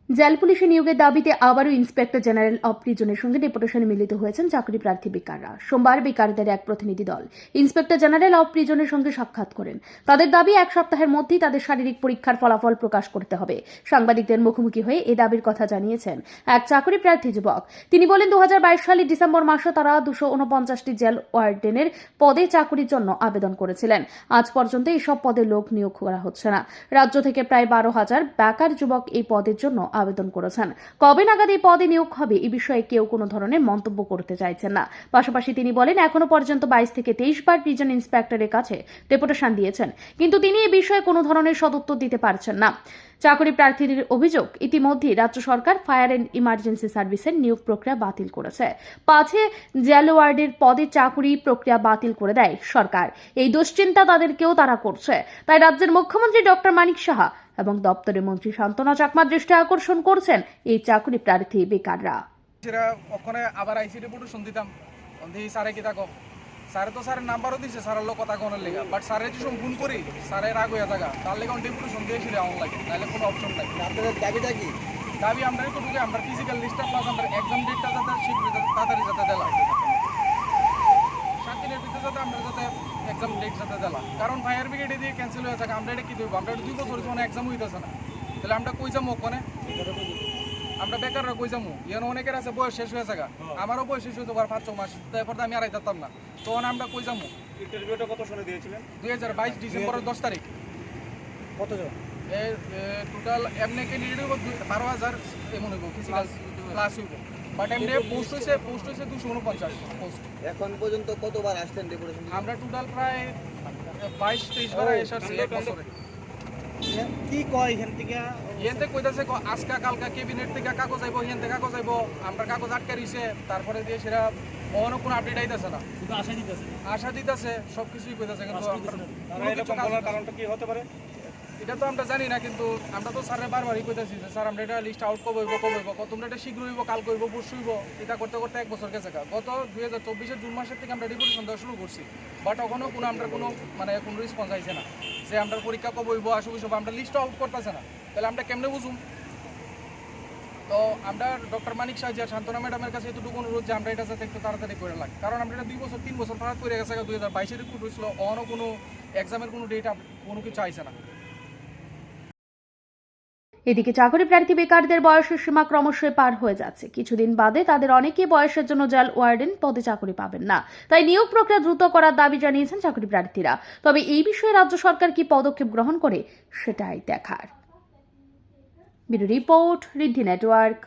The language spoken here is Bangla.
জেল পুলিশে নিয়োগের দাবিতে আবারও ইন্সপেক্টর জেনারেল অব প্রিজনের সঙ্গে ডেপুটেশনে মিলিত হয়েছেন চাকরি প্রার্থী বেকাররা। সোমবার বেকারদের এক প্রতিনিধি দল ইন্সপেক্টর জেনারেল অব প্রিজনের সঙ্গে সাক্ষাৎ করেন। তাদের দাবি এক সপ্তাহের মধ্যেই তাদের শারীরিক পরীক্ষার ফলাফল প্রকাশ করতে হবে। সাংবাদিকদের মুখোমুখি হয়ে এ দাবির কথা জানিয়েছেন এক চাকরি প্রার্থী যুবক। তিনি বলেন, 2022 সালের ডিসেম্বর মাসে তারা 249টি জেল ওয়ার্ডেনের পদে চাকরির জন্য আবেদন করেছিলেন। আজ পর্যন্ত এইসব পদে লোক নিয়োগ করা হচ্ছে না। রাজ্য থেকে প্রায় 12,000 বেকার যুবক এই পদের জন্য আবেদন করেছেন। কবে নাগাদ এই পদে নিয়োগ হবে এই বিষয়ে কেউ কোনো ধরনের মন্তব্য করতে চাইছেন না। পাশাপাশি তিনি বলেন, এখনো পর্যন্ত 22 থেকে 23 বার প্রিজন ইন্সপেক্টরের কাছে ডেপুটেশন দিয়েছেন, কিন্তু তিনি এই বিষয়ে কোনো ধরনের সদুত্তর দিতে পারছেন না। চাকরি প্রার্থীদের অভিযোগ, ইতিমধ্যে রাজ্য সরকার ফায়ার অ্যান্ড ইমার্জেন্সি সার্ভিসের নিয়োগ প্রক্রিয়া বাতিল করেছে। 5 জেল ওয়ার্ডের পদে চাকরি প্রক্রিয়া বাতিল করে দেয় সরকার। এই দুশ্চিন্তা তাদেরকেও তারা করছে। তাই রাজ্যের মুখ্যমন্ত্রী ডক্টর মানিক সাহা এবং দপ্তরের মন্ত্রী শান্তনা চাকমার দৃষ্টি আকর্ষণ করছেন এই চাকরি প্রার্থী বেকাররা। ওখানে আবার আইসি ডেপুটেশন দিতাম, স্যারে কি থাকো স্যারে তো স্যারের নাম্বারও দিচ্ছে, স্যারের লোক কথা কোনের লেগা, বাট স্যারে যে ফোন করি স্যারের রাগ হয়ে থাকা, তার লেগে ডেপুটেশন দিয়ে সেটা আমার লাগে, নাহলে কোনো অপশন নাই। আপনাদের দাবিটা কি? দাবি আমরা একটু ঢুকে আমরা ফিজিক্যাল লিস্টটা প্লাস আমরা এক্সাম ডেটটা যাতে শীঘ্র তাড়াতাড়ি যাতে দেলা 7 দিনের ভিতরে যাতে আমরা যাতে এক্সাম ডেট যাতে দেলা, কারণ ফায়ার ব্রিগেডে দিয়ে ক্যান্সেল হয়ে থাকে। আমরা এটা কি দেবো? আমরা 2 বছর মানে এক্সাম হইতেছে না, তাহলে আমরা কই যাবো? ওখানে আমরা বেকাররা কই যাবো? ইয়ানো অনেকের আছে বয়স শেষ হয়ে থাকে, আমারও বয়স শেষ হয়েছে 5-6 মাস, তারপর আমি আর যেতাম না। তখন আমরা কই যাবো? ইন্টারভিউটা কত সালে দিয়েছিলেন? 2022 ডিসেম্বরের 10 তারিখ। কতজন? এর টোটাল এমনি ক্যান্ডিডেট হইব 12,000 এমন হইব, ফিজিক্যাল ক্লাস হইব, বাট এমনি পোস্ট হইছে 249 পোস্ট। এখন পর্যন্ত কতবার আসলেন ডেপুটেশন? আমরা টোটাল প্রায় 22-23 বার এসেছি এক বছরে। কি কয় এখান থেকে? এখান থেকে কইতাছে আজকা কালকা ক্যাবিনেট থেকে কাগজ আইব, এখান থেকে কাগজ আইব, আমরা কাগজ আটকে রইছে, তারপরে দিয়ে সেটা অন্য কোনো আপডেট আইতাছে না। শুধু আশা দিতেছে, সব কিছুই কইতাছে, কিন্তু কারণটা কি হতে পারে এটা তো আমরা জানি না। কিন্তু আমরা তো স্যারের বারবারই কইতাছি যে স্যার আমরা এটা লিস্ট আউট কবে হইব, তোমরা এটা শীঘ্র হইব, কাল হইব, পরশু হইব, এটা করতে করতে 1 বছর গেছে। গত 2024 জুন মাসের থেকে আমরা ডেপুটেশন দেওয়া শুরু করছি, বাট এখনো কোনো আমরা কোনো কোনো রেসপন্স আইছে না যে আমরা পরীক্ষা কবে হইব, আসব সব আমরা লিস্ট আউট করতেছে না। তাহলে আমরা কেমনে বুঝুম? তো আমরা ডক্টর মানিক সাহা শান্তনা ম্যাডামের কাছে এতটুকু অনুরোধ যে আমরা এটা যাতে একটু তাড়াতাড়ি করে লাগে, কারণ আমরা এটা 2 বছর 3 বছর ফারাক করে গেছে। 2022 রিক্রুট হয়েছিল, অন্য কোনো এক্সামের কোনো ডেট কোনো কিছু আইছে না। এদিকে চাকরি প্রার্থী বেকারদের বয়সের সীমা ক্রমশই পার হয়ে যাচ্ছে। কিছুদিন বাদে তাদের অনেকেই বয়সের জন্য জেল ওয়ার্ডেন পদে চাকরি পাবেন না। তাই নিয়োগ প্রক্রিয়া দ্রুত করার দাবি জানিয়েছেন চাকরি প্রার্থীরা। তবে এই বিষয়ে রাজ্য সরকার কি পদক্ষেপ গ্রহণ করে সেটাই দেখার। Bureau report, Riddhi network.